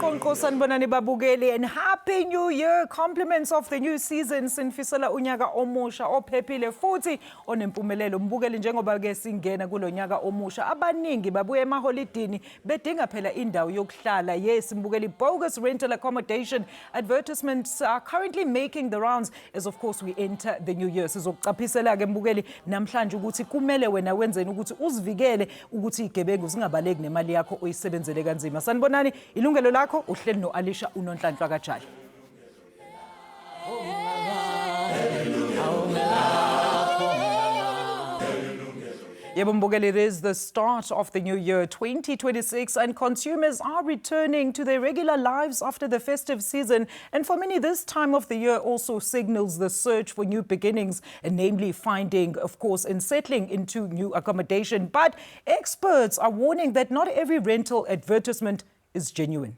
Nkonko sanibonani babukeli, and happy new year. Compliments of the new season. Sinfisela unyaka omusha ophephile futhi onempumelelo. Mbukeli njengoba ke singena kulo nyaka omusha, abaningi babuye emaholidini bedinga phela indawo yokuhlala. Yes, mbukeli, bogus rental accommodation advertisements are currently making the rounds as of course we enter the new year. Sizokucaphisela ke mbukeli namhlanje ukuthi kumele wena wenzeni ukuthi uzivikele ukuthi igebengu zingabaleki nemali yakho oyisebenzele kanzima. Sanibonani, Yilungelo Lakho, uhleli no Alisha uNonhlanhla kaJali. It is the start of the new year 2026 and consumers are returning to their regular lives after the festive season, and for many this time of the year also signals the search for new beginnings, and namely finding, of course, and settling into new accommodation. But experts are warning that not every rental advertisement is genuine.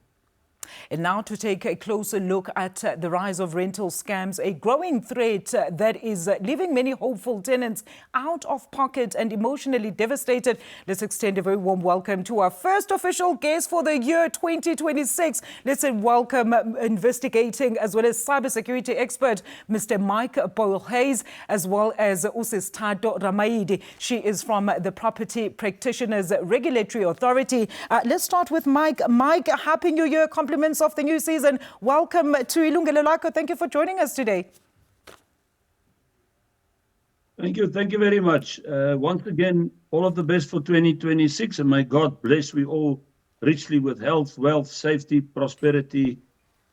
And now to take a closer look at the rise of rental scams, a growing threat that is leaving many hopeful tenants out of pocket and emotionally devastated. Let's extend a very warm welcome to our first official guest for the year 2026. Let's welcome investigating as well as cybersecurity expert, Mr. Mike Boyle-Hayes, as well as Izindaba Ramaidi. She is from the Property Practitioners Regulatory Authority. Let's start with Mike. Mike, Happy New Year. Compliments of the new season. Welcome to Yilungelo Lakho. Thank you for joining us today. Thank you very much. Once again, all of the best for 2026, and may God bless we all richly with health, wealth, safety, prosperity.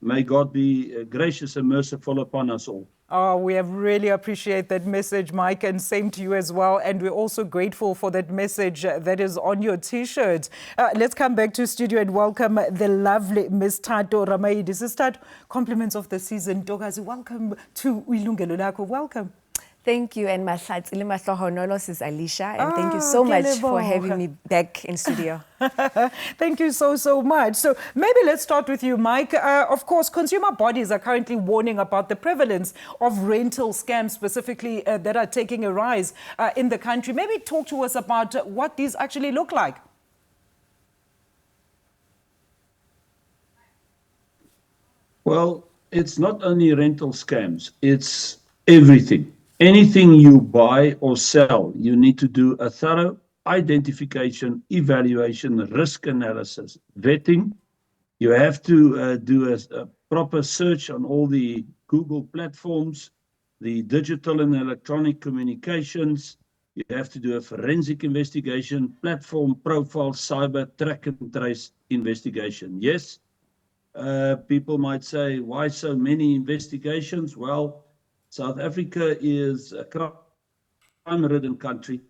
May God be gracious and merciful upon us all. Oh, we have really appreciate that message, Mike, and same to you as well. And we're also grateful for that message that is on your T-shirt. Let's come back to studio and welcome the lovely Ms. Izindaba Ramaidi. Sister, compliments of the season. Dogazi, welcome to Yilungelo Lakho. Welcome. Thank you, and Mahlatsile Mahlohonolos is Alisha, and thank you so much for having me back in studio. Thank you so much. So maybe let's start with you, Mike. Of course, consumer bodies are currently warning about the prevalence of rental scams, specifically that are taking a rise in the country. Maybe talk to us about what these actually look like. Well, it's not only rental scams, it's everything. Anything you buy or sell, you need to do a thorough identification, evaluation, risk analysis, vetting. You have to do a proper search on all the Google platforms, the digital and electronic communications. You have to do a forensic investigation, platform profile, cyber track and trace investigation. Yes, people might say, why so many investigations? Well, South Africa is a crime-ridden country,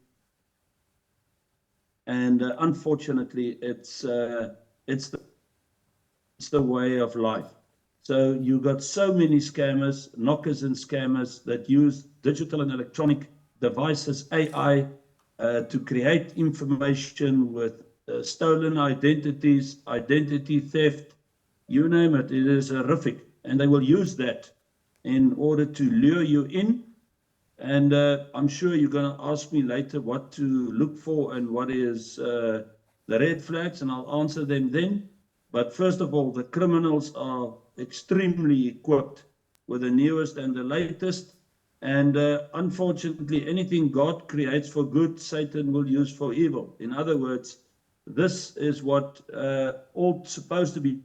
and unfortunately, it's the way of life. So you got so many scammers, knockers and scammers that use digital and electronic devices, AI, to create information with stolen identities, identity theft, you name it. It is horrific, and they will use that in order to lure you in. And I'm sure you're going to ask me later what to look for and what is the red flags, and I'll answer them then. But first of all, the criminals are extremely equipped with the newest and the latest. And unfortunately, anything God creates for good, Satan will use for evil. In other words, this is what all supposed to be.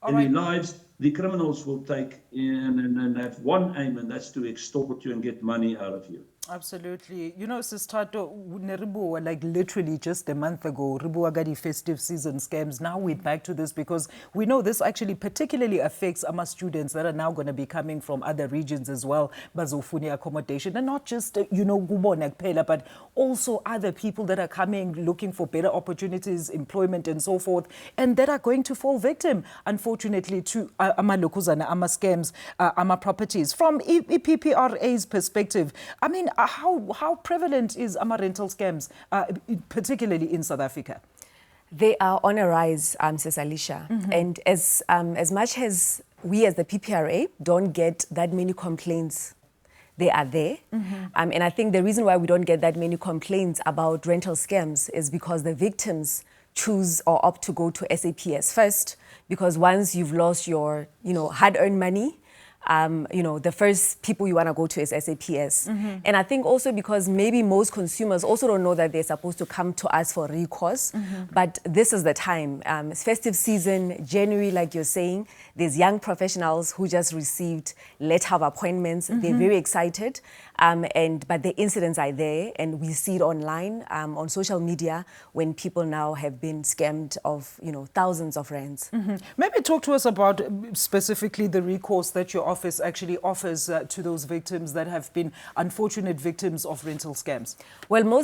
In their lives, the criminals will take in and have one aim, and that's to extort you and get money out of you. Absolutely. You know, Sister Neribu, like literally just a month ago, Ribu Agadi festive season scams. Now we're back to this because we know this actually particularly affects our students that are now going to be coming from other regions as well, bazofuni accommodation, and not just, you know, Gubonak Pela, but also other people that are coming looking for better opportunities, employment and so forth, and that are going to fall victim, unfortunately, to Amalokuzana, Ama scams, Ama properties. From EPPRA's perspective, I mean, how prevalent is Ama rental scams, particularly in South Africa? They are on a rise, Sis Alisha. And as much as we as the PPRA don't get that many complaints, they are there. And I think the reason why we don't get that many complaints about rental scams is because the victims choose or opt to go to SAPS first, because once you've lost your, hard-earned money, the first people you want to go to is SAPS. And I think also because maybe most consumers also don't know that they're supposed to come to us for recourse, but this is the time. It's festive season, January, like you're saying, there's young professionals who just received letter of appointments. They're very excited, but the incidents are there, and we see it online, on social media, when people now have been scammed of, thousands of rands. Maybe talk to us about specifically the recourse that your office actually offers to those victims that have been unfortunate victims of rental scams. Well,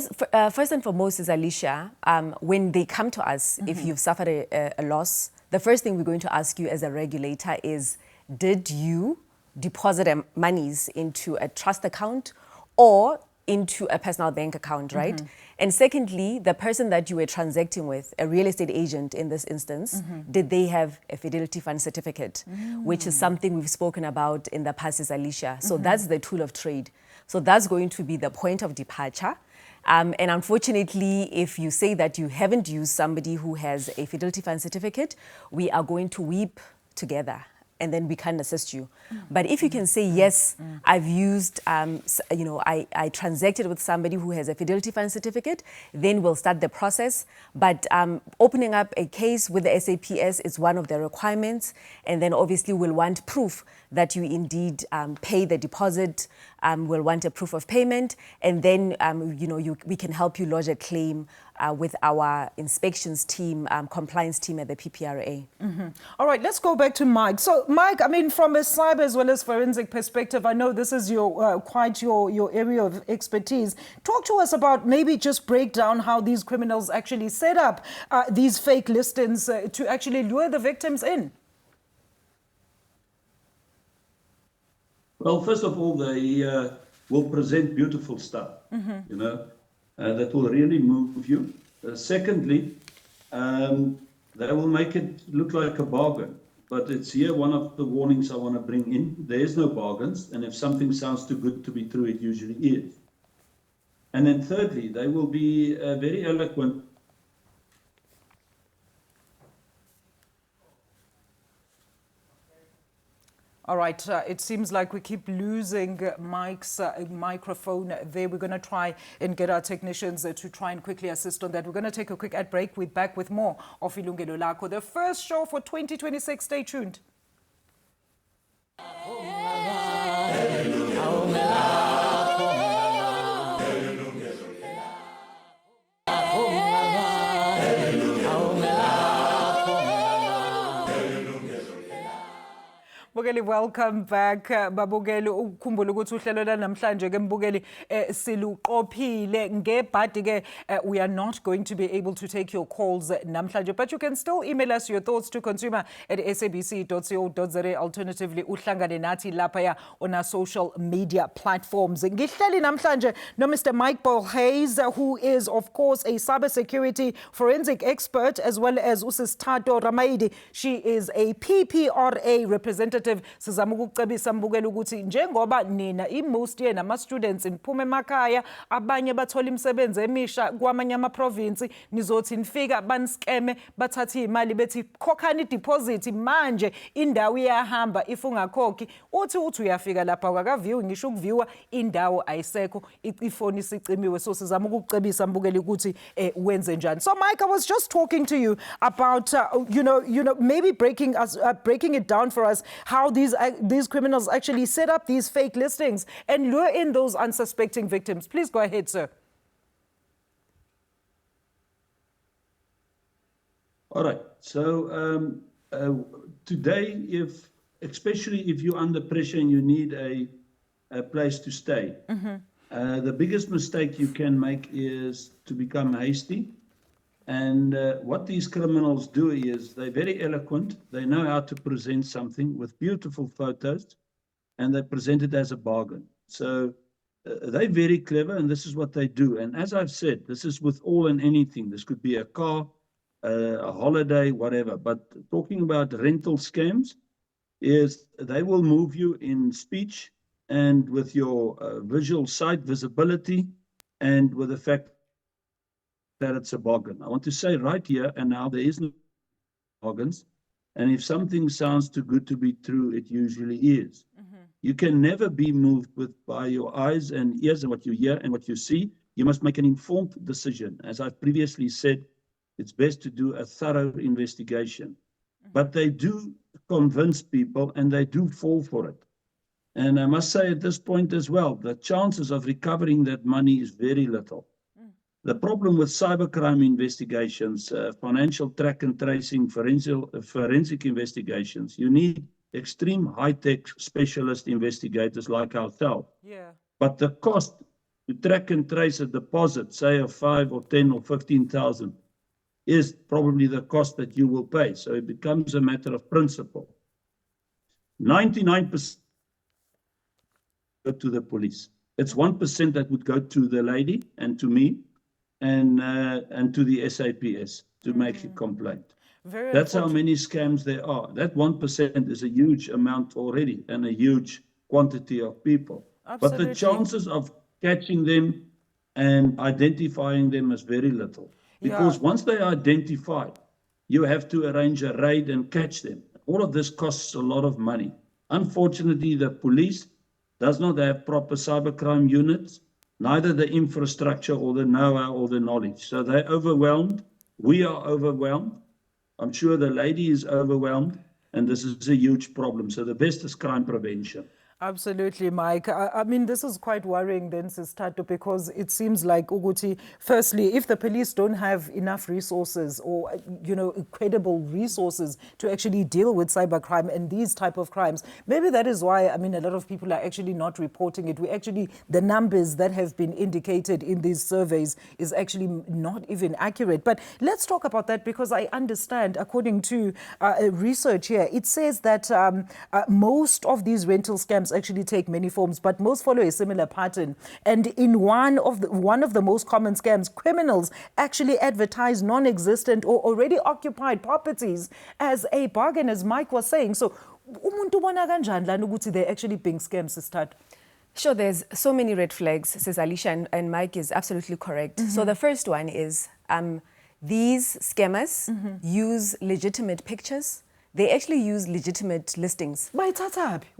first and foremost is, Alicia, when they come to us, if you've suffered a loss, the first thing we're going to ask you as a regulator is, did you deposit monies into a trust account or into a personal bank account, right? And secondly, the person that you were transacting with, a real estate agent in this instance, did they have a fidelity fund certificate, which is something we've spoken about in the past, is Alicia. So that's the tool of trade. So that's going to be the point of departure. And unfortunately, if you say that you haven't used somebody who has a fidelity fund certificate, we are going to weep together, and then we can assist you. But if you can say, yes, I've used, I transacted with somebody who has a fidelity fund certificate, then we'll start the process. But opening up a case with the SAPS is one of the requirements. And then obviously we'll want proof that you indeed pay the deposit. We'll want a proof of payment. And then, we can help you lodge a claim with our inspections team, compliance team at the PPRA. All right, let's go back to Mike. So, Mike, from a cyber as well as forensic perspective, I know this is your quite your area of expertise. Talk to us about, maybe just break down how these criminals actually set up these fake listings to actually lure the victims in. Well, first of all, they will present beautiful stuff, that will really move you. Secondly, they will make it look like a bargain. But it's here one of the warnings I want to bring in. There is no bargains, and if something sounds too good to be true, it usually is. And then thirdly, they will be very eloquent. All right, it seems like we keep losing Mike's microphone there. We're going to try and get our technicians to try and quickly assist on that. We're going to take a quick ad break. We're back with more of Yilungelo Lakho, the first show for 2026. Stay tuned. Mbukeli, welcome back. Babukeli, ukhumbula ukuthi uhlelo namhlanje ke Mbukeli siluqophile ngebhadi ke. We are not going to be able to take your calls namhlanje, but you can still email us your thoughts to consumer@sabc.co.za. Alternatively, uhlangane nathi lapha on our social media platforms. Ngihleli namhlanje no Mr. Mike Hayes, who is of course a cybersecurity forensic expert, as well as Usisitato Ramaidi. She is a PPRA representative. Sizama ukucebisa Mbukeli ukuthi njengoba nina most yena ama students niphume emakhaya, abanye bathola imisebenzi emisha kwamanye ama province, nizothi nifika baniskeme bathatha imali bethi khokhani deposit manje indawo iyahamba if ungakhokhi uthi uyafika lapha akakaviwi, ngisho ukuviwa indawo ayisekho, ifoni isicimiwe. So sizama ukucebisa Mbukeli ukuthi wenze njani. So Mike, I was just talking to you about maybe breaking it down for us how these criminals actually set up these fake listings and lure in those unsuspecting victims. Please go ahead, sir. All right. So today, especially if you're under pressure and you need a place to stay, the biggest mistake you can make is to become hasty. And what these criminals do is they're very eloquent. They know how to present something with beautiful photos, and they present it as a bargain. So they're very clever, and this is what they do. And as I've said, this is with all and anything. This could be a car, a holiday, whatever. But talking about rental scams is they will move you in speech, and with your visual site visibility, and with the fact that it's a bargain. I want to say right here and now, there is no bargains. And if something sounds too good to be true, it usually is. You can never be moved by your eyes and ears and what you hear and what you see. You must make an informed decision. As I've previously said, it's best to do a thorough investigation. But they do convince people and they do fall for it. And I must say at this point as well, the chances of recovering that money is very little. The problem with cybercrime investigations, financial track and tracing, forensic investigations, you need extreme high-tech specialist investigators like ourselves. Yeah. But the cost to track and trace a deposit, say of 5 or 10 or 15,000, is probably the cost that you will pay. So it becomes a matter of principle. 99% go to the police. It's 1% that would go to the lady and to me and to the SAPS to make a complaint. That's how many scams there are. That 1% is a huge amount already and a huge quantity of people. Absolutely. But the chances of catching them and identifying them is very little. Because once they are identified, you have to arrange a raid and catch them. All of this costs a lot of money. Unfortunately, the police does not have proper cybercrime units, neither the infrastructure or the know-how or the knowledge. So they're overwhelmed. We are overwhelmed. I'm sure the lady is overwhelmed, and this is a huge problem. So the best is crime prevention. Absolutely, Mike. I mean, this is quite worrying then, Sistato, because it seems like, Uguti, firstly, if the police don't have enough resources or, credible resources to actually deal with cybercrime and these type of crimes, maybe that is why, a lot of people are actually not reporting it. The numbers that have been indicated in these surveys is actually not even accurate. But let's talk about that, because I understand, according to research here, it says that most of these rental scams actually take many forms, but most follow a similar pattern. And in one of the most common scams, criminals actually advertise non-existent or already occupied properties as a bargain, as Mike was saying. So, umuntu ubona kanjani lana ukuthi they're actually being scams, Sister? Sure, there's so many red flags, says Alicia, and Mike is absolutely correct. So the first one is these scammers use legitimate pictures. They actually use legitimate listings. Where do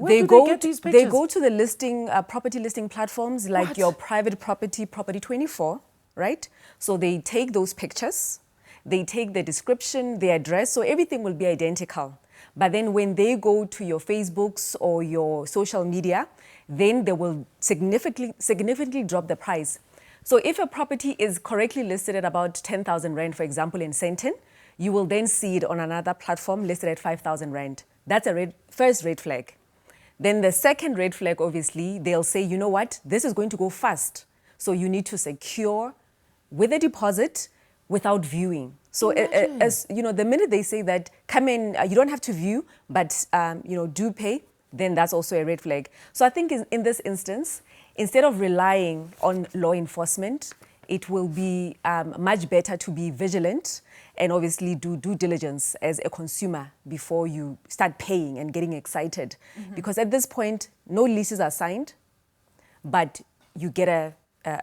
they get these pictures? They go to the property listing platforms like your private property, Property 24, right? So they take those pictures, they take the description, the address, so everything will be identical. But then when they go to your Facebooks or your social media, then they will significantly drop the price. So if a property is correctly listed at about 10,000 Rand, for example, in Sandton, you will then see it on another platform listed at 5,000 Rand. That's a first red flag. Then the second red flag, obviously, they'll say, you know what, this is going to go fast. So you need to secure with a deposit without viewing. So as the minute they say that, come in, you don't have to view, but do pay, then that's also a red flag. So I think in this instance, instead of relying on law enforcement, it will be much better to be vigilant and obviously do due diligence as a consumer before you start paying and getting excited. Because at this point, no leases are signed, but you get a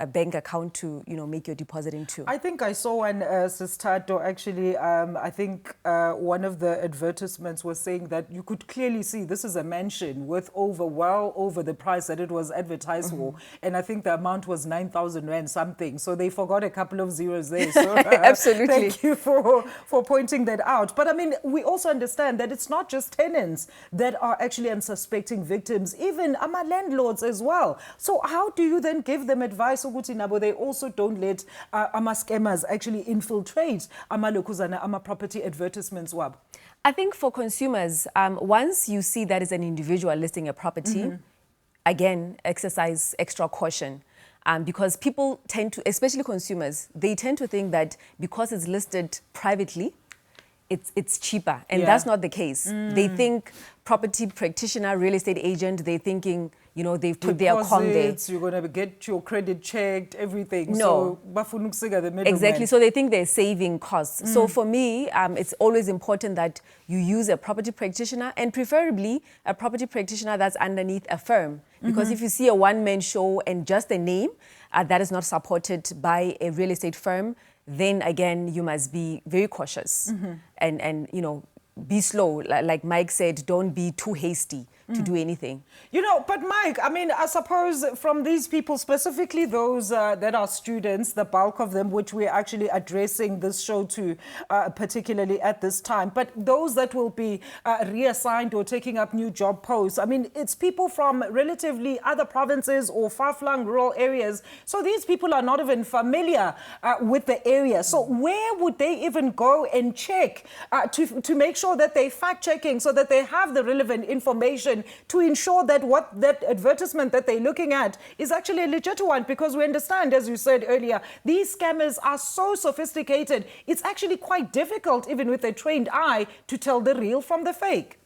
bank account to make your deposit into. I think I saw one, Sistato, actually, I think one of the advertisements was saying that you could clearly see this is a mansion with well over the price that it was advertised for. And I think the amount was 9,000 Rand something. So they forgot a couple of zeros there. So Absolutely. Thank you for pointing that out. But we also understand that it's not just tenants that are actually unsuspecting victims, even landlords as well. So how do you then give them advice? They also don't let scammers actually infiltrate property advertisements. I think for consumers, once you see that is an individual listing a property, again, exercise extra caution. Because people tend to, especially consumers, they tend to think that because it's listed privately, it's cheaper, and Yeah. that's not the case. They think property practitioner, real estate agent, they're thinking, they've put their com there. Deposits, you're going to get your credit checked, everything. No. So, bafuna ukusiga the middleman. Exactly. So they think they're saving costs. So for me, it's always important that you use a property practitioner, and preferably a property practitioner that's underneath a firm. Because if you see a one-man show and just a name that is not supported by a real estate firm, then again, you must be very cautious and be slow. Like Mike said, don't be too hasty to do anything. But Mike, I mean, I suppose from these people, specifically those that are students, the bulk of them, which we're actually addressing this show to, particularly at this time, but those that will be reassigned or taking up new job posts, I mean, it's people from relatively other provinces or far-flung rural areas. So these people are not even familiar with the area. So where would they even go and check to make sure that they're fact-checking so that they have the relevant information to ensure that what that advertisement that they're looking at is actually a legit one? Because we understand, as you said earlier, these scammers are so sophisticated, it's actually quite difficult, even with a trained eye, to tell the real from the fake.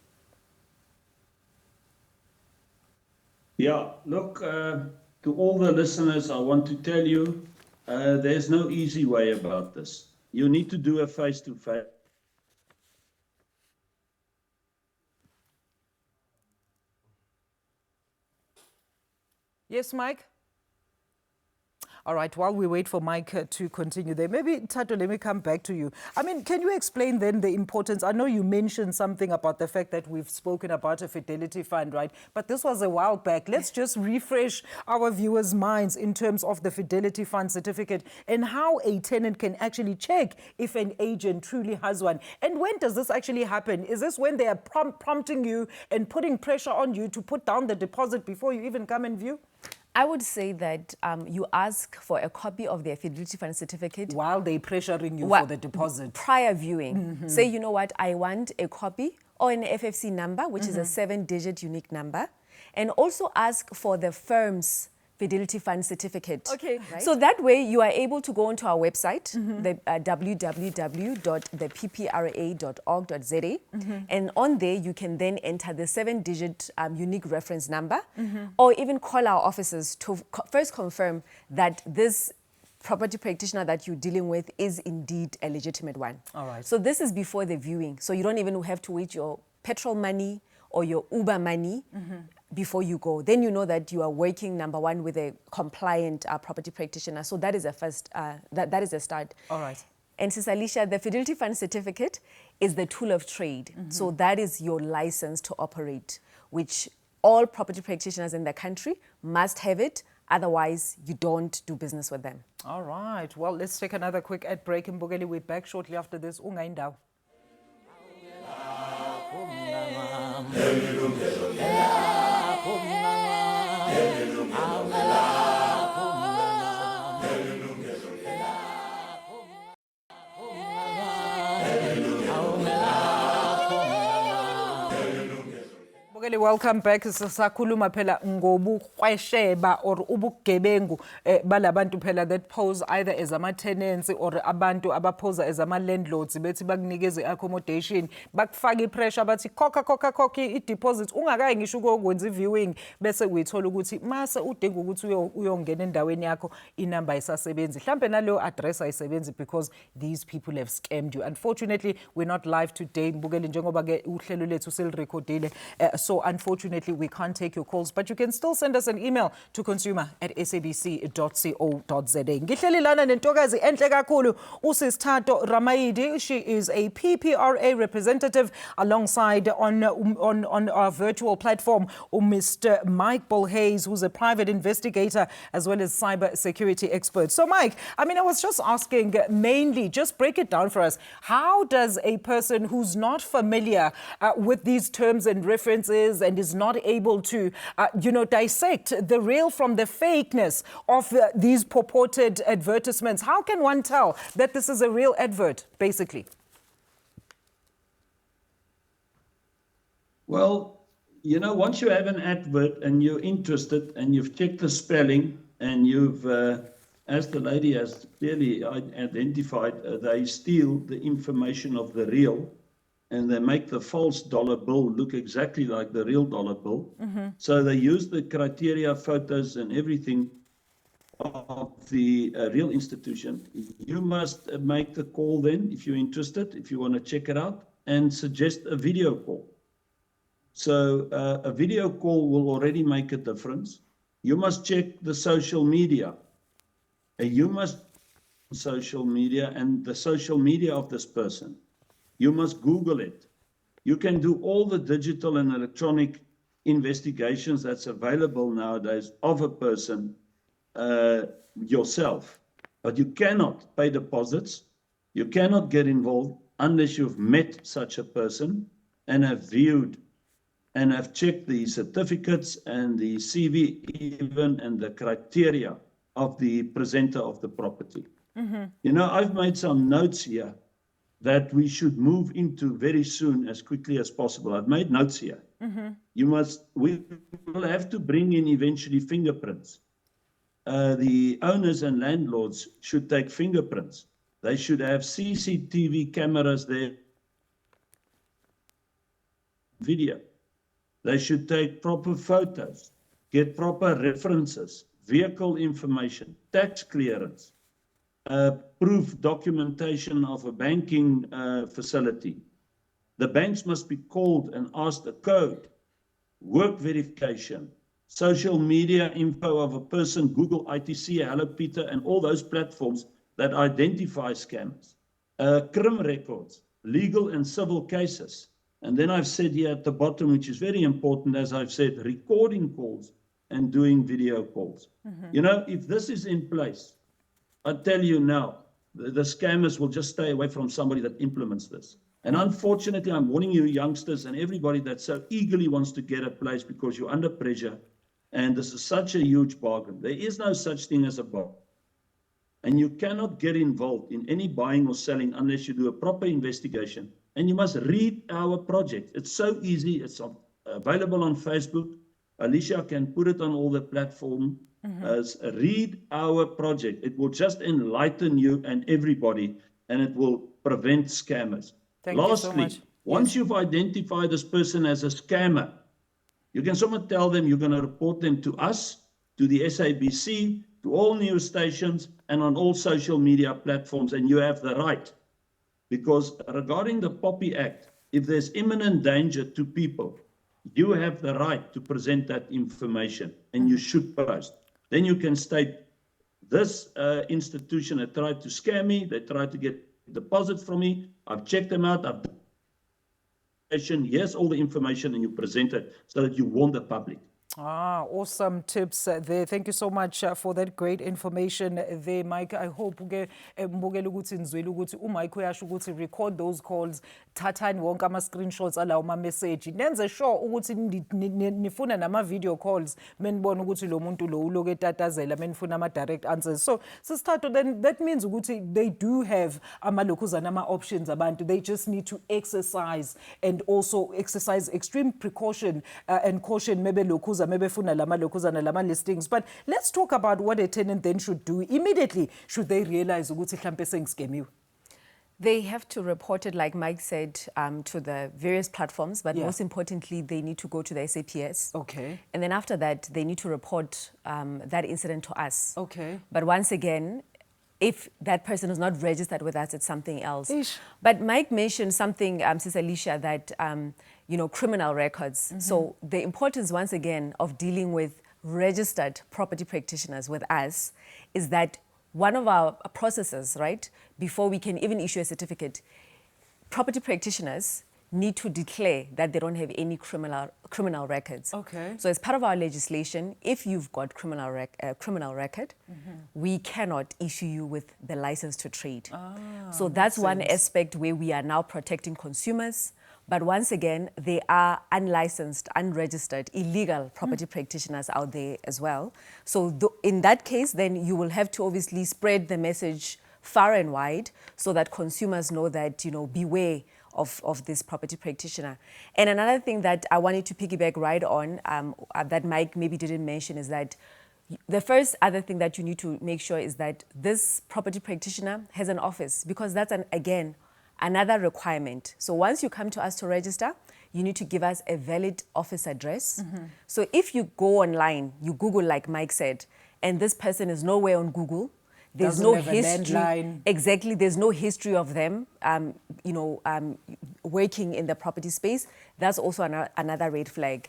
Yeah, look, to all the listeners, I want to tell you, there's no easy way about this. You need to do a face-to-face. Yes, Mike? All right, while we wait for Mike to continue there, maybe, Tato, let me come back to you. I mean, can you explain then the importance? I know you mentioned something about the fact that we've spoken about a fidelity fund, right? But this was a while back. Let's just refresh our viewers' minds in terms of the fidelity fund certificate and how a tenant can actually check if an agent truly has one. And when does this actually happen? Is this when they are prompting you and putting pressure on you to put down the deposit before you even come and view? I would say that you ask for a copy of their fidelity fund certificate while they're pressuring you for the deposit. Prior viewing. Say, you know what, I want a copy or an FFC number, which is a 7-digit unique number, and also ask for the firm's fidelity fund certificate. Okay. Right? So that way you are able to go onto our website, the www.theppra.org.za, and on there you can then enter the 7-digit unique reference number, or even call our offices to first confirm that this property practitioner that you're dealing with is indeed a legitimate one. All right. So this is before the viewing. So you don't even have to wait your petrol money or your Uber money before you go. Then you know that you are working, number one, with a compliant property practitioner. So that is a first, that is a start. All right. And Sis Alicia, the Fidelity Fund Certificate is the tool of trade. So that is your license to operate, which all property practitioners in the country must have it. Otherwise, you don't do business with them. All right. Well, let's take another quick ad break. And Mbogeli, we're back shortly after this. Ungaindawo. Welcome back. Sisakhuluma phela ngobuqhwesheba or ubugebengu balabantu phela that pose either as ama-tenants or abantu abapose as ama-landlords bethi bakunikeze accommodation bakufaka ipressure bathi khokha i-deposit ungakayi ngisho ukwenza i-viewing bese uyithola ukuthi mase udinga ukuthi uyongena endaweni yakho inamba ayisasebenzi mhlambe naleyo address ayisebenzi because these people have scammed you. Unfortunately, we're not live today Mbukeli njengoba ke uhlelo lethu selirecordile so unfortunately, we can't take your calls, but you can still send us an email to consumer@sabc.co.za. Ngihleli lana nentokazi enhle kakhulu uSisithato Ramayidi. She is a PPRA representative alongside on our virtual platform Mr. Mike Bolhayes, who's a private investigator as well as cyber security expert. So Mike, I mean, I was just asking mainly, just break it down for us. How does a person who's not familiar with these terms and references and is not able to, dissect the real from the fakeness of these purported advertisements, how can one tell that this is a real advert, basically? Well, once you have an advert and you're interested and you've checked the spelling and you've as the lady has clearly identified, they steal the information of the real, and they make the false dollar bill look exactly like the real dollar bill. So they use the criteria, photos, and everything of the real institution. You must make the call then, if you're interested, if you want to check it out, and suggest a video call. So a video call will already make a difference. You must check the social media. You must social media and the social media of this person. You must Google it. You can do all the digital and electronic investigations that's available nowadays of a person yourself. But you cannot pay deposits. You cannot get involved unless you've met such a person and have viewed and have checked the certificates and the CV even and the criteria of the presenter of the property. You know, I've made some notes here that we should move into very soon, as quickly as possible. I've made notes here. We will have to bring in eventually fingerprints. The owners and landlords should take fingerprints. They should have CCTV cameras there. Video. They should take proper photos, get proper references, vehicle information, tax clearance, proof documentation of a banking facility. The banks must be called and asked a code, work verification, social media info of a person, Google, ITC, Hello Peter, and all those platforms that identify scammers, crim records, legal and civil cases. And then I've said here at the bottom, which is very important, as I've said, recording calls and doing video calls. You know, if this is in place, I tell you now, the scammers will just stay away from somebody that implements this. And unfortunately, I'm warning you youngsters and everybody that so eagerly wants to get a place because you're under pressure. And this is such a huge bargain. There is no such thing as a bargain. And you cannot get involved in any buying or selling unless you do a proper investigation. And you must read our project. It's so easy. It's available on Facebook. Alicia can put it on all the platforms. Read our project. It will just enlighten you and everybody, and it will prevent scammers. Lastly, once you've identified this person as a scammer, you can someone tell them you're going to report them to us, to the SABC, to all news stations, and on all social media platforms, and you have the right. Because regarding the Poppy Act, if there's imminent danger to people, you have the right to present that information, and you should post. Then you can state, this institution had tried to scam me, they tried to get deposits from me, I've checked them out, I've done, here's all the information, and you present it so that you warn the public. Awesome tips there. Thank you so much for that great information there, Mike. I hope record those calls, thathani wonke ama-screenshots alawo ma-message. Nenze sure ukuthi nifuna nama-video calls menibona ukuthi lo muntu lo uloku etatazela menifuna ama-direct answers. So, Sisithathu, then that means ukuthi they do have ama-lokhuzana ama-options abantu. They just need to exercise and also exercise extreme precaution and caution, maybe lokhuza, maybe funa lama lokhuzana lama listings. But let's talk about what a tenant then should do immediately should they realize ukuthi mhlambe sengiskemiwe. They have to report it, like Mike said, to the various platforms, but most importantly, they need to go to the SAPS. Okay. And then after that, they need to report that incident to us. Okay. But once again, if that person is not registered with us, it's something else. Ish. But Mike mentioned something, Sis Alicia, that, you know, criminal records. So the importance, once again, of dealing with registered property practitioners with us is that one of our processes, right, before we can even issue a certificate, property practitioners need to declare that they don't have any criminal records. Okay. So as part of our legislation, if you've got criminal record, we cannot issue you with the license to trade. So that's one aspect where we are now protecting consumers. But once again, there are unlicensed, unregistered, illegal property practitioners out there as well. So in that case, then you will have to obviously spread the message far and wide so that consumers know that, you know, beware of this property practitioner. And another thing that I wanted to piggyback right on that Mike maybe didn't mention is that The first other thing that you need to make sure is that this property practitioner has an office, because that's, again, another requirement. So once you come to us to register, you need to give us a valid office address. So if you go online, you Google, like Mike said, and this person is nowhere on Google, there's Doesn't no have a history. landline. Exactly, there's no history of them, working in the property space. That's also another red flag.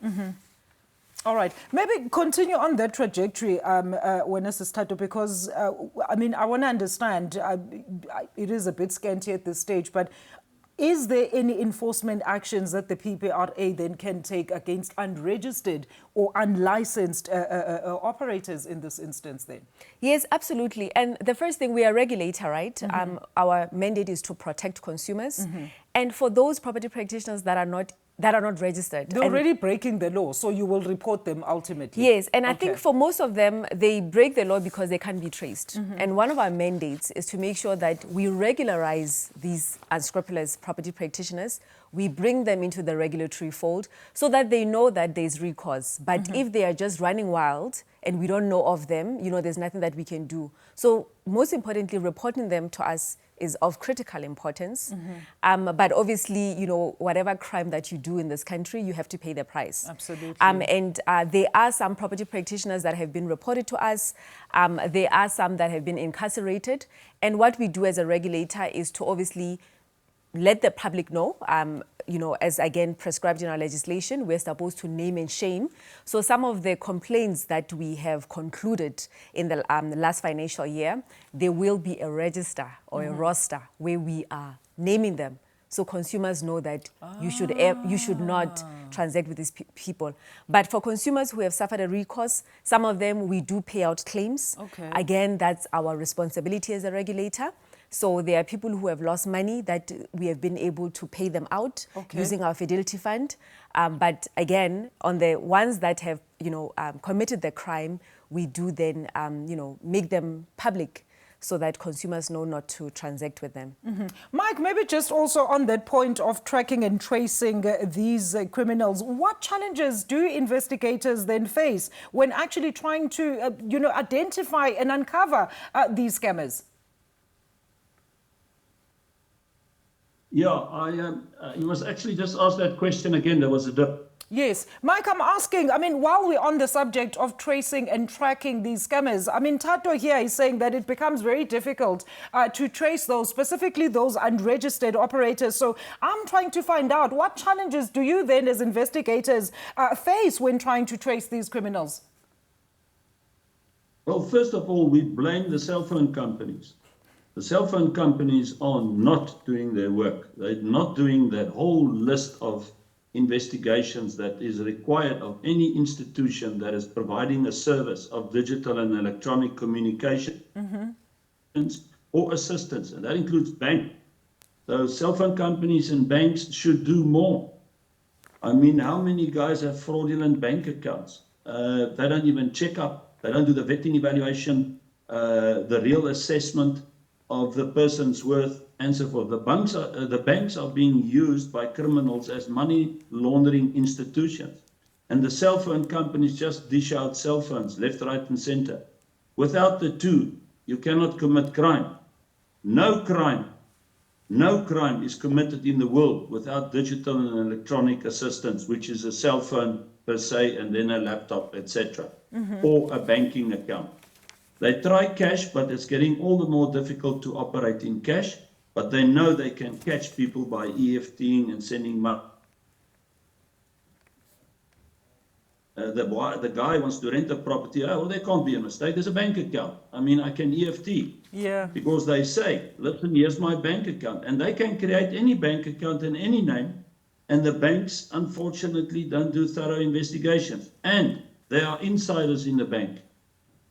All right. Maybe continue on that trajectory, Mrs. Tato, because, I want to understand, it is a bit scanty at this stage, but is there any enforcement actions that the PPRA then can take against unregistered or unlicensed operators in this instance then? Yes, absolutely. And the first thing, we are a regulator, right? Our mandate is to protect consumers. And for those property practitioners that are not registered. They're already breaking the law, so you will report them ultimately. Yes, and I think for most of them, they break the law because they can't be traced. And one of our mandates is to make sure that we regularize these unscrupulous property practitioners. We bring them into the regulatory fold so that they know that there's recourse. But if they are just running wild and we don't know of them, there's nothing that we can do. So most importantly, reporting them to us is of critical importance. But obviously, whatever crime that you do in this country, you have to pay the price. Absolutely. And there are some property practitioners that have been reported to us. There are some that have been incarcerated. And what we do as a regulator is to obviously let the public know, as again prescribed in our legislation, we're supposed to name and shame. So some of the complaints that we have concluded in the last financial year, there will be a register or a roster where we are naming them. So consumers know that you should not transact with these people. But for consumers who have suffered a recourse, some of them we do pay out claims. Again, that's our responsibility as a regulator. So there are people who have lost money that we have been able to pay them out using our Fidelity Fund. But again, on the ones that have, committed the crime, we do then, make them public so that consumers know not to transact with them. Mike, maybe just also on that point of tracking and tracing these criminals, what challenges do investigators then face when actually trying to, identify and uncover these scammers? Yeah, you must actually just ask that question again. There was a dip. Yes. Mike, I'm asking, while we're on the subject of tracing and tracking these scammers, Tato here is saying that it becomes very difficult to trace those, specifically those unregistered operators. So I'm trying to find out, what challenges do you then as investigators face when trying to trace these criminals? Well, first of all, we blame the cell phone companies. The cell phone companies are not doing their work. They're not doing that whole list of investigations that is required of any institution that is providing a service of digital and electronic communication or assistance, and that includes banks. So cell phone companies and banks should do more. How many guys have fraudulent bank accounts? They don't even check up. They don't do the vetting evaluation, the real assessment of the person's worth, and so forth. The banks are being used by criminals as money laundering institutions. And the cell phone companies just dish out cell phones left, right, and center. Without the two, you cannot commit crime. No crime is committed in the world without digital and electronic assistance, which is a cell phone per se, and then a laptop, etc., or a banking account. They try cash, but it's getting all the more difficult to operate in cash. But they know they can catch people by EFTing and sending money. The guy wants to rent a property. Oh, well, there can't be a mistake. There's a bank account. I can EFT. Yeah. Because they say, listen, here's my bank account. And they can create any bank account in any name. And the banks, unfortunately, don't do thorough investigations. And there are insiders in the bank.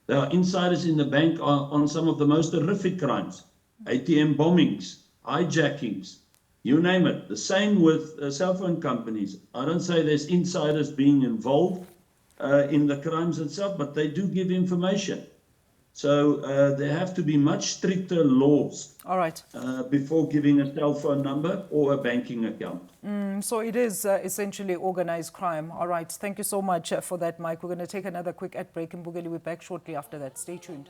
There are insiders in the bank on some of the most horrific crimes. ATM bombings, hijackings, you name it. The same with cell phone companies. I don't say there's insiders being involved in the crimes itself, but they do give information. So there have to be much stricter laws All right. before giving a cell phone number or a banking account. So it is essentially organized crime. All right. Thank you so much for that, Mike. We're going to take another quick ad break, and Bugeli, we're back shortly after that. Stay tuned.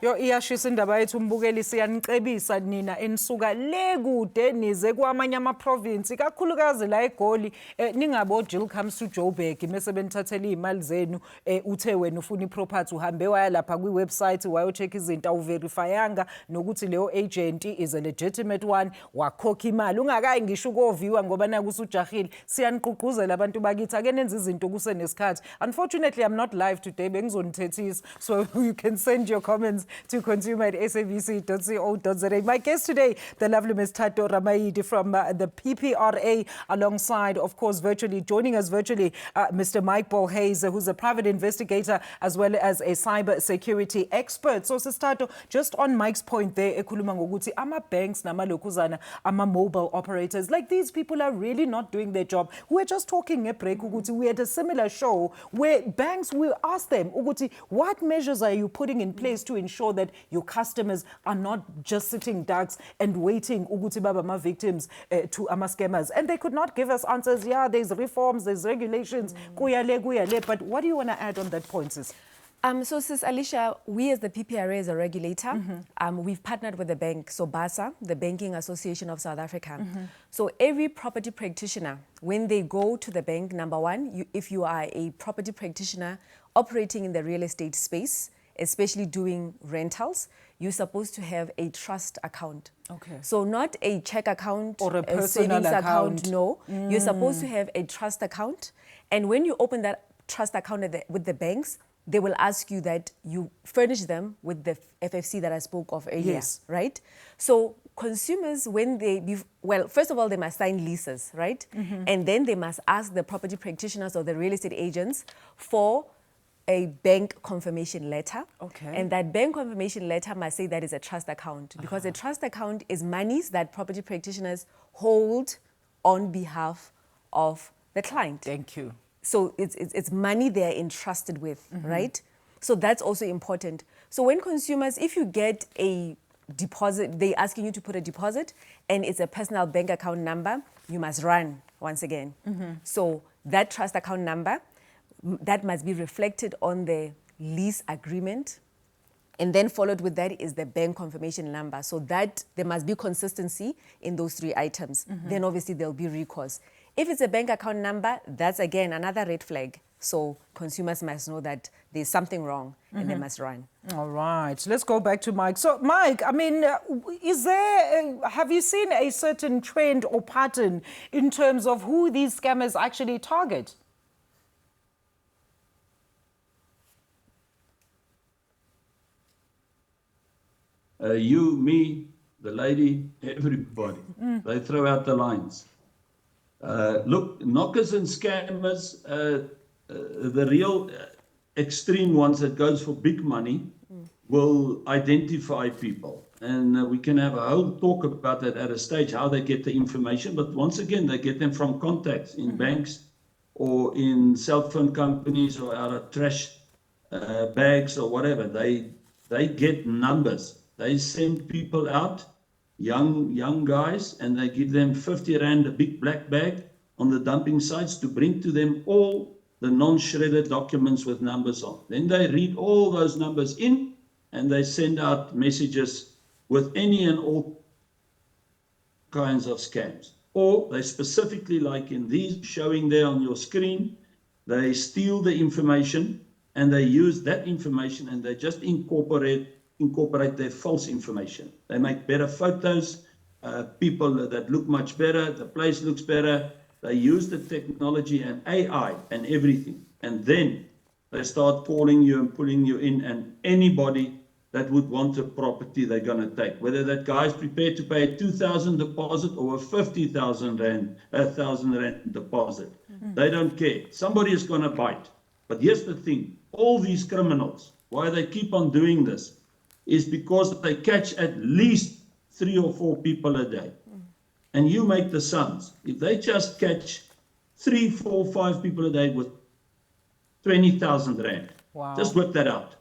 Yo iyashisa indaba yethu umbukeli siyanicebisa nina enisuka le kude nize kwamanye ama-province kakhulukazi la eGoli ningabo Jill comes to Joburg mase benithathela imali zenu uthe wena ufuna iproperty uhambe waya lapha kwiwebsite wayocheck izinto awuverifyanga nokuthi leyo agent is a legitimate one wakhokha imali ungakayi ngisho ukoviwa ngoba naku usujahile siyaniqhuquzela abantu bakithi ake nenze izinto kusenesikhathi. Unfortunately I'm not live today bengizonithethisa, so you can send your comments to consumer@sabc.co.za. My guest today, the lovely Ms. Tato Ramaidi from the PPRA, alongside, of course, joining us virtually, Mr. Mike Hayes, who's a private investigator as well as a cyber security expert. So, Sis Tato, just on Mike's point there, ekhuluma ngokuthi ama-banks namalokuzana, ama-mobile operators, like these people are really not doing their job. We're just talking a break, ukuthi we had a similar show where banks will ask them, ukuthi, what measures are you putting in place to ensure that your customers are not just sitting ducks and waiting ukuthi baba ma-victims to ama-scammers? And they could not give us answers. Yeah, there's reforms, there's regulations, kuya le. But what do you want to add on that point, sis? So, Sis Alicia, we as the PPRA as a regulator, we've partnered with the bank, so BASA, the Banking Association of South Africa. So every property practitioner, when they go to the bank, number one, if you are a property practitioner operating in the real estate space, especially doing rentals, you're supposed to have a trust account. Okay. So not a check account or a personal savings account. No. You're supposed to have a trust account. And when you open that trust account with the banks, they will ask you that you furnish them with the FFC that I spoke of earlier, Yes. right? So consumers, when first of all, they must sign leases, right? And then they must ask the property practitioners or the real estate agents for a bank confirmation letter. Okay. And that bank confirmation letter must say that is a trust account, because a trust account is monies that property practitioners hold on behalf of the client. Thank you. So it's money they're entrusted with, right? So that's also important. So when consumers, if you get a deposit, they're asking you to put a deposit and it's a personal bank account number, you must run once again. So that trust account number, that must be reflected on the lease agreement. And then followed with that is the bank confirmation number. So that there must be consistency in those three items. Then obviously there'll be recourse. If it's a bank account number, that's again another red flag. So consumers must know that there's something wrong and they must run. All right, let's go back to Mike. So, Mike, I mean, have you seen a certain trend or pattern in terms of who these scammers actually target? You, me, the lady, everybody. They throw out the lines. Look, knockers and scammers, the real extreme ones that goes for big money will identify people. And we can have a whole talk about that at a stage, how they get the information. But once again, they get them from contacts in banks or in cell phone companies or out of trash bags or whatever. They get numbers. They send people out, young guys, and they give them 50 Rand, a big black bag on the dumping sites to bring to them all the non-shredded documents with numbers on. Then they read all those numbers in and they send out messages with any and all kinds of scams. Or they specifically, like in these showing there on your screen, they steal the information and they use that information and they just incorporate their false information. They make better photos, people that look much better, the place looks better. They use the technology and AI and everything. And then they start calling you and pulling you in, and anybody that would want a property they're going to take, whether that guy is prepared to pay a 2,000 deposit or a 50,000 Rand, 1,000 Rand deposit. They don't care. Somebody is going to bite. But here's the thing, all these criminals, why they keep on doing this, is because they catch at least 3 or 4 people a day. And you make the sums. If they just catch 3, 4, 5 people a day with 20,000 rand, Wow. just work that out.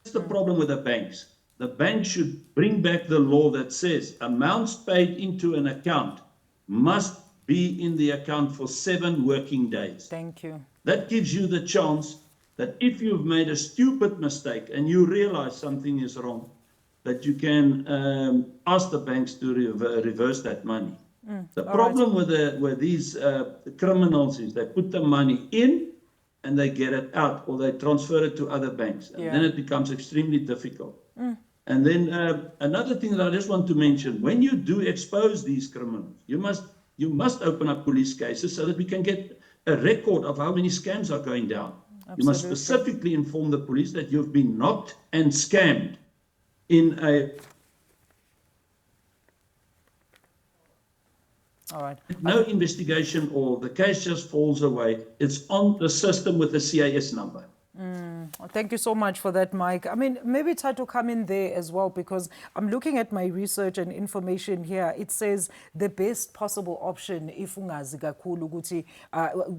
That's the problem with the banks. The bank should bring back the law that says amounts paid into an account must be in the account for 7 working days. Thank you. That gives you the chance that if you've made a stupid mistake and you realize something is wrong, that you can ask the banks to reverse that money. The problem with these criminals is they put the money in and they get it out, or they transfer it to other banks. And then it becomes extremely difficult. And then another thing that I just want to mention, when you do expose these criminals, you must open up police cases so that we can get a record of how many scams are going down. You must specifically inform the police that you've been knocked and scammed in a... All right. No investigation, or the case just falls away. It's on the system with the CAS number. Well, thank you so much for that, Mike. I mean, maybe try to come in there as well, because I'm looking at my research and information here. It says the best possible option, if ungazi kakhulu ukuthi,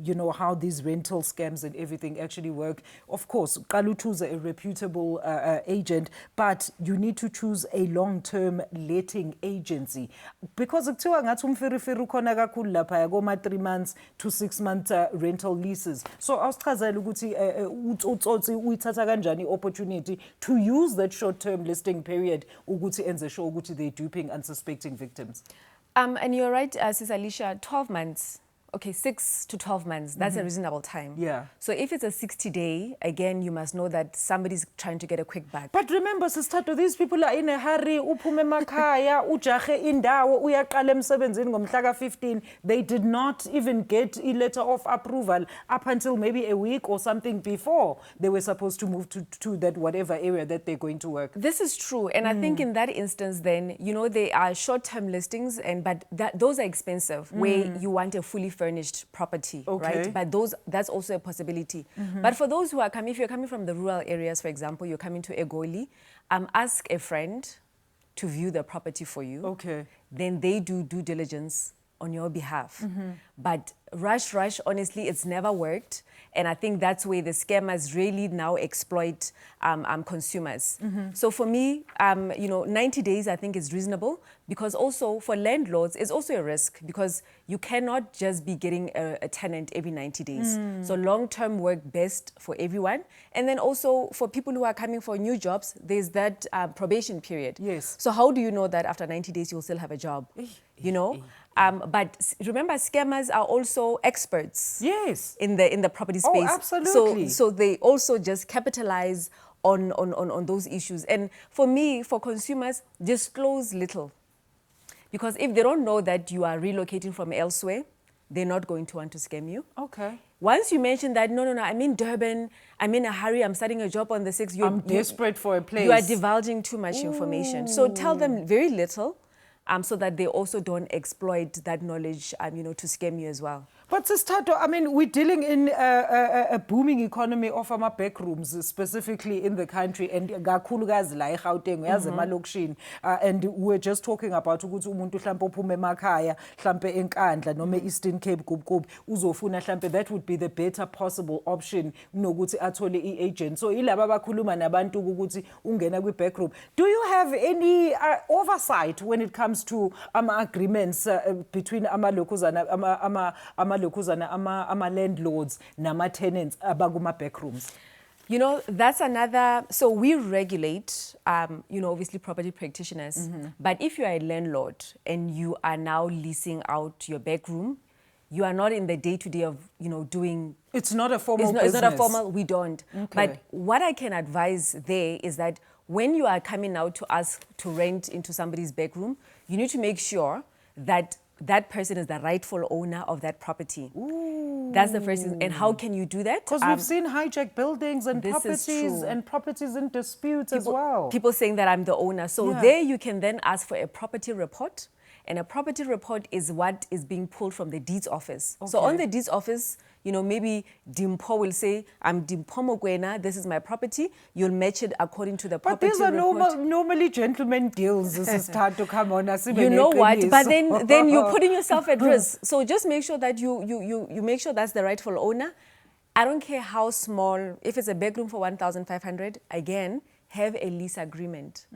you know, how these rental scams and everything actually work. Of course, qala choose a reputable agent, but you need to choose a long-term letting agency, because kuthiwa ngathi umfirifiru khona kakhulu lapha yakoma 3 months to 6 month rental leases. So awusichazela ukuthi utsotsi uyithatha kanjani opportunity to use that short-term listing period ukuthi enze sure ukuthi they're duping unsuspecting victims. And you're right, Sis Alicia, 12 months. Okay, 6 to 12 months, that's a reasonable time. Yeah. So if it's a 60-day, again, you must know that somebody's trying to get a quick bag. But remember, Sister, these people are in a hurry. Uphume emakhaya, ujahe indawo, uyaqala emsebenzini ngomhla ka-15. They did not even get a letter of approval up until maybe a week or something before they were supposed to move to that whatever area that they're going to work. This is true. And I think in that instance, then, you know, they are short-term listings, but those are expensive, where you want a fully furnished property, right? But that's also a possibility. But for those who are coming, if you're coming from the rural areas, for example, you're coming to Egoli, ask a friend to view the property for you. Okay. Then they do due diligence on your behalf. But rush, honestly, it's never worked. And I think that's where the scammers really now exploit consumers. So for me, you know, 90 days I think is reasonable, because also for landlords, it's also a risk, because you cannot just be getting a tenant every 90 days. So long-term work best for everyone. And then also for people who are coming for new jobs, there's that probation period. Yes. So how do you know that after 90 days you'll still have a job? You know? But remember, scammers are also experts. Yes. In the property space. Oh, absolutely. So they also just capitalize on those issues. And for me, for consumers, disclose little. Because if they don't know that you are relocating from elsewhere, they're not going to want to scam you. Okay. Once you mention that, no, I'm in Durban, I'm in a hurry, I'm starting a job on the 6th. I'm desperate for a place. You are divulging too much information. So tell them very little, so that they also don't exploit that knowledge, you know, to scam you as well. But Sister, I mean, we're dealing in a booming economy of our back rooms, specifically in the country, and kakhulukazi la eGauteng uyazi emalokishini, and we're just talking about ukuthi umuntu mhlawumbe ophume emakhaya mhlawumbe eNkandla noma Eastern Cape Gubgub uzofuna mhlawumbe, that would be the better possible option kunokuthi athole i-agent. So ilaba abakhuluma nabantu ukuthi ungena kwi-back room. Do you have any oversight when it comes to agreements between amalokuzana ama landlords nama tenants abakuma back rooms? You know, that's another, so we regulate, you know, obviously property practitioners, but if you are a landlord and you are now leasing out your back room, you are not in the day-to-day of, you know, doing... It's not a formal business. It's not a formal, we don't. Okay. But what I can advise there is that when you are coming out to ask to rent into somebody's back room, you need to make sure that that person is the rightful owner of that property. Ooh. That's the first thing. And how can you do that? Because we've seen hijacked buildings and properties in dispute as well. People saying that I'm the owner. So there you can then ask for a property report, And a property report is what is being pulled from the deeds office. So on the deeds office, you know, maybe Dimpo will say, I'm Dimpo Mokwena, this is my property. You'll match it according to the property But these are report. normally gentleman deals. This is time to come on. You know what? But then you're putting yourself at risk. So just make sure that you make sure that's the rightful owner. I don't care how small, if it's a bedroom for 1,500, again, have a lease agreement.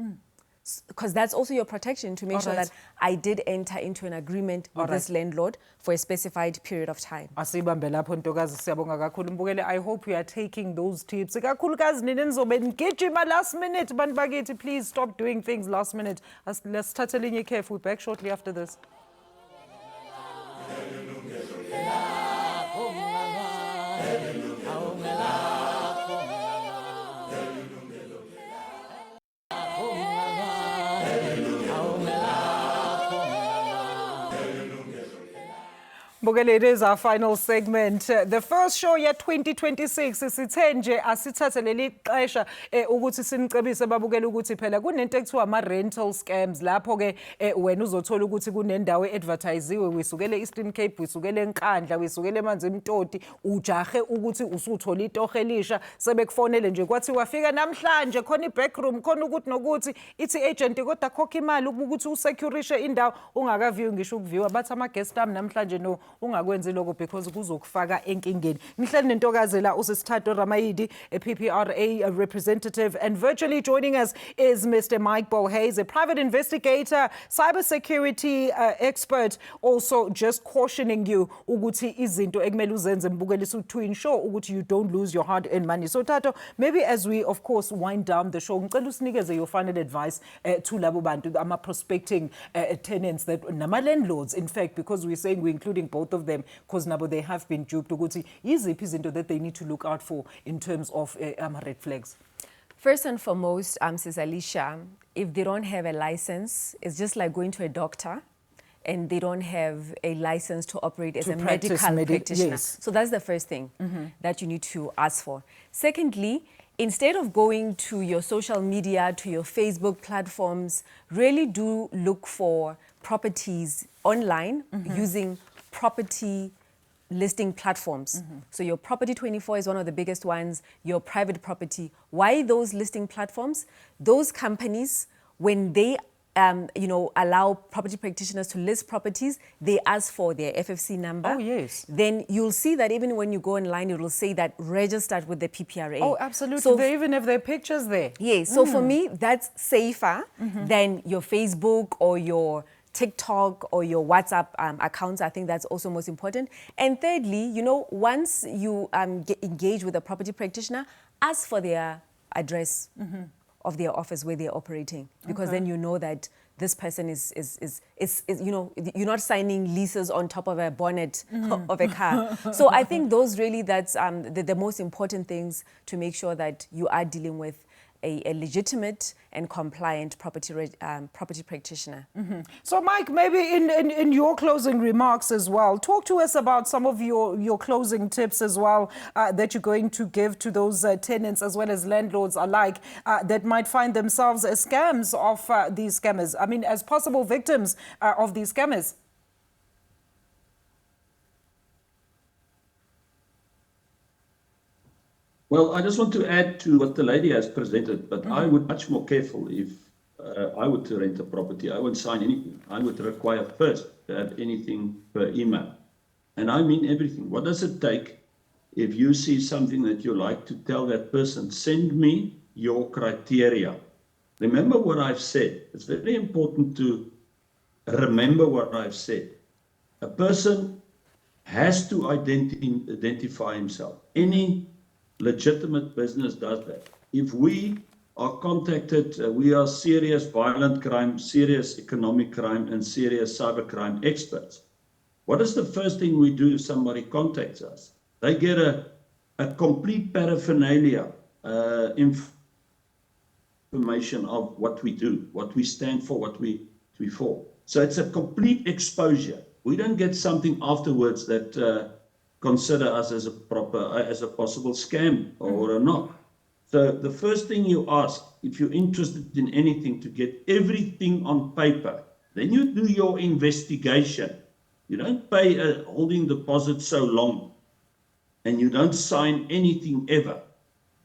Because that's also your protection to make sure that I did enter into an agreement with this landlord for a specified period of time. Asibambe lapho ntokazi siyabonga kakhulu Mbukele. I hope you are taking those tips. Kakhulukazi nini nizobe ngijima last minute bantu bakithi, please stop doing things last minute. Let's start telling you careful. Back shortly after this. Mbukele, it is our final segment. The first show yet 2026 sithe nje asithathe leli xesha ukuthi sinicebise babukele ukuthi phela kunento ekuthiwa ama rental scams lapho ke wena uzothola ukuthi kunendawo eadvertisewe wisukele Eastern Cape, wisukele eNkandla, wisukele emanzi eMtoti, ujahe ukuthi usuthola itoho elisha, sebekufonele nje kwathi wafika namhlanje khona ibackroom khona ukuthi nokuthi ithi agent kodwa khokha imali ukuthi usecurishe indawo ungakaviwi ngisho ukuviwa bathi ama guest am namhlanje no ungakwenzi lokho because kuzokufaka enkingeni. Ngihleli nentokazi la usisithathu Ramayidi, a PPRA representative, and virtually joining us is Mr. Mike Bolhays, a private investigator, cybersecurity expert, also just cautioning you ukuthi izinto ekumele uzenze Mbukele to ensure ukuthi you don't lose your hard-earned money. So Tato, maybe as we of course wind down the show, ngicela usinikeze your final advice to labo bantu ama prospecting tenants that nama landlords, in fact, because we're saying we're including both of them because now they have been duped ukuthi yiziphi izinto that they need to look out for in terms of red flags. First and foremost, Sis Alicia, if they don't have a license, it's just like going to a doctor and they don't have a license to operate as a medical practitioner. Yes. So that's the first thing that you need to ask for. Secondly, instead of going to your social media, to your Facebook platforms, really do look for properties online using property listing platforms. So your Property 24 is one of the biggest ones, your private property. Why those listing platforms? Those companies, when they allow property practitioners to list properties, they ask for their FFC number. Oh, yes. Then you'll see that even when you go online, it will say that registered with the PPRA. Oh, absolutely. So they even have their pictures there. Yes. So for me, that's safer than your Facebook or your TikTok or your WhatsApp accounts. I think that's also most important. And thirdly, once you engage with a property practitioner, ask for their address of their office where they're operating, because then you know that this person is you're not signing leases on top of a bonnet of a car. So I think those really, that's the most important things to make sure that you are dealing with a legitimate and compliant property practitioner. So Mike, maybe in your closing remarks as well, talk to us about some of your closing tips as well that you're going to give to those tenants as well as landlords alike that might find themselves as scams of these scammers. I mean, as possible victims of these scammers. Well, I just want to add to what the lady has presented, but I would be much more careful if I were to rent a property. I wouldn't sign anything. I would require first to have anything per email. And I mean everything. What does it take if you see something that you like to tell that person, send me your criteria. Remember what I've said. It's very important to remember what I've said. A person has to identify himself. Any legitimate business does that. If we are contacted, we are serious violent crime, serious economic crime, and serious cybercrime experts. What is the first thing we do if somebody contacts us? They get a complete paraphernalia information of what we do, what we stand for, what we for. So it's a complete exposure. We don't get something afterwards that consider us as a possible scam or not. So the first thing you ask, if you're interested in anything, to get everything on paper Then you do your investigation. You don't pay a holding deposit so long, and you don't sign anything ever.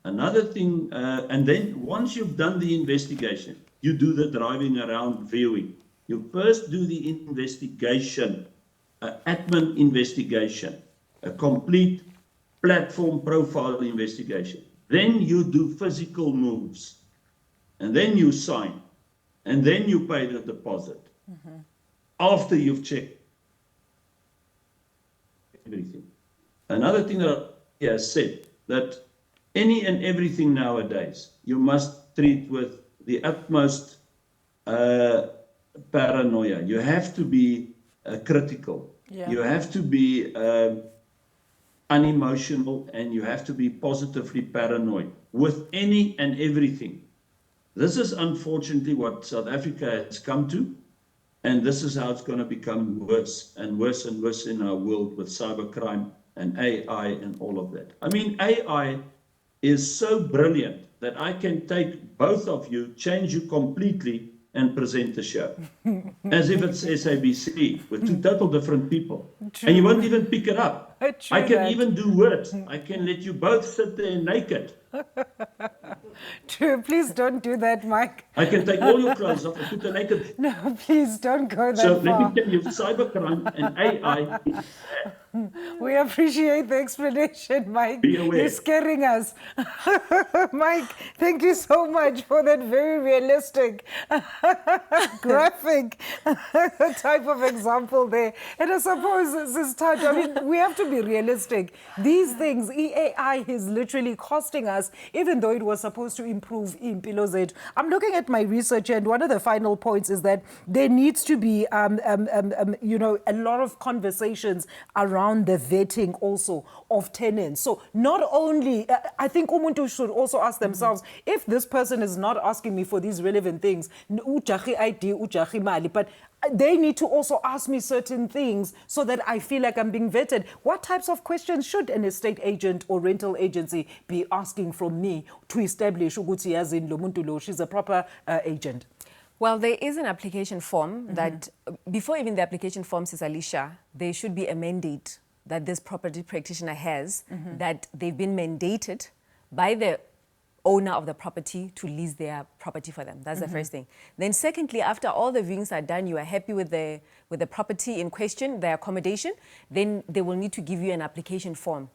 Another thing, and then once you've done the investigation, you do the driving around viewing. You first do the investigation, admin investigation, a complete platform profile investigation. Then you do physical moves, and then you sign, and then you pay the deposit. After you've checked everything. Another thing that he has said, that any and everything nowadays, you must treat with the utmost paranoia. You have to be critical. Yeah. You have to be unemotional, and you have to be positively paranoid with any and everything. This is unfortunately what South Africa has come to, and this is how it's going to become worse and worse and worse in our world with cybercrime and AI and all of that. I mean, AI is so brilliant that I can take both of you, change you completely, and present the show. As if it's SABC with two total different people. True. And you won't even pick it up. True I can that. even do words. I can let you both sit there naked. True, please don't do that, Mike. I can take all your clothes off and put the naked. No, please don't go that So far. let me tell you, cybercrime and AI is bad. We appreciate the explanation, Mike. Be aware. You're scaring us. Mike, thank you so much for that very realistic, graphic type of example there. And I suppose this is touch. I mean, we have to be realistic. These things, AI is literally costing us, even though it was supposed to improve in Pilozet. I'm looking at my research, and one of the final points is that there needs to be, a lot of conversations around the vetting also of tenants. So not only, I think umuntu should also ask themselves, if this person is not asking me for these relevant things, ujahi ID, ujahi mali, but they need to also ask me certain things so that I feel like I'm being vetted. What types of questions should an estate agent or rental agency be asking from me to establish ukuthi yazi lo muntu lo, she's a proper agent? Well, there is an application form that, before even the application form, says Alicia, there should be a mandate that this property practitioner has, that they've been mandated by the owner of the property to lease their property for them. That's the first thing. Then secondly, after all the viewings are done, you are happy with the property in question, the accommodation, then they will need to give you an application form.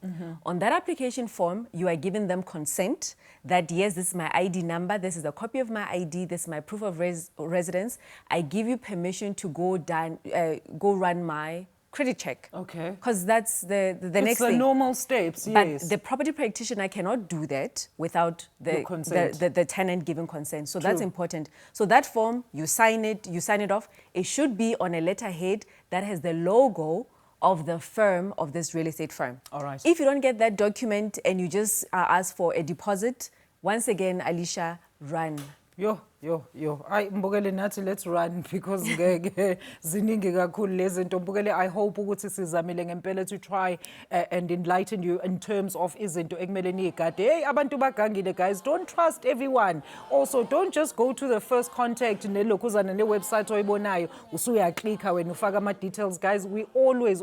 On that application form, you are giving them consent that, yes, this is my ID number, this is a copy of my ID, this is my proof of residence. I give you permission to go run my credit check. Okay. Because that's the next thing. It's the normal steps, yes. But the property practitioner cannot do that without the tenant giving consent. So that's important. So that form, you sign it off. It should be on a letterhead that has the logo of the firm, of this real estate firm. All right. If you don't get that document and you just ask for a deposit, once again, Alicia, run. Yo. Ay mbukele nathi, let's run, because ziningi kakhulu lezi zinto. Mbukele, I hope ukuthi sizamile ngempela to try and enlighten you in terms of izinto ekumele niyigade. Hey, abantu bagangile, guys, don't trust everyone. Also, don't just go to the first contact nelokuzana ne-website oyibonayo usuyaclicka wena ufaka ama-details. Guys, we always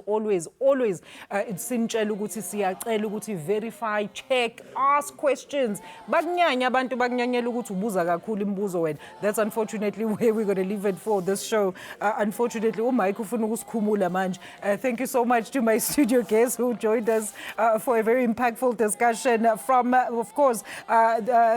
sintshela ukuthi siyacela ukuthi verify, check, ask questions. Bakunyanya abantu bakunyanyela ukuthi ubuza kakhulu imibuzo wena. That's unfortunately where we're going to leave it for this show. Unfortunately, Mike ufuna ukusikhumula manje. Thank you so much to my studio guests who joined us for a very impactful discussion. From, of course,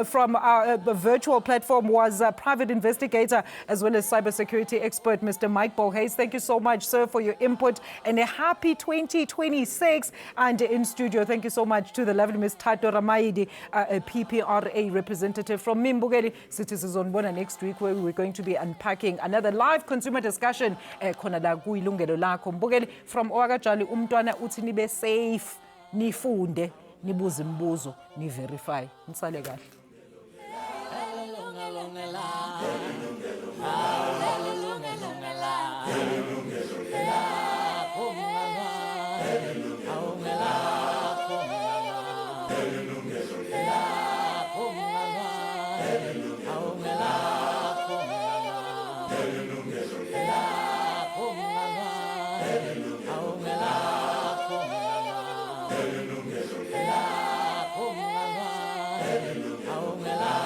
from our virtual platform was private investigator as well as cybersecurity expert, Mr. Mike Bolhase. Thank you so much, sir, for your input, and a happy 2026. And in studio, thank you so much to the lovely Ms. Tato Ramaidi, a PPRA representative from Mimbugeli. Citizens on next week, where we're going to be unpacking another live consumer discussion khona la ku Yilungelo Lakho. Mbukeli, from Owakajali umntwana uthi nibe safe, nifunde, nibuze imibuzo, ni verify. Nisale kahle. Yilungelo Yilungelo lakho, awungelakho.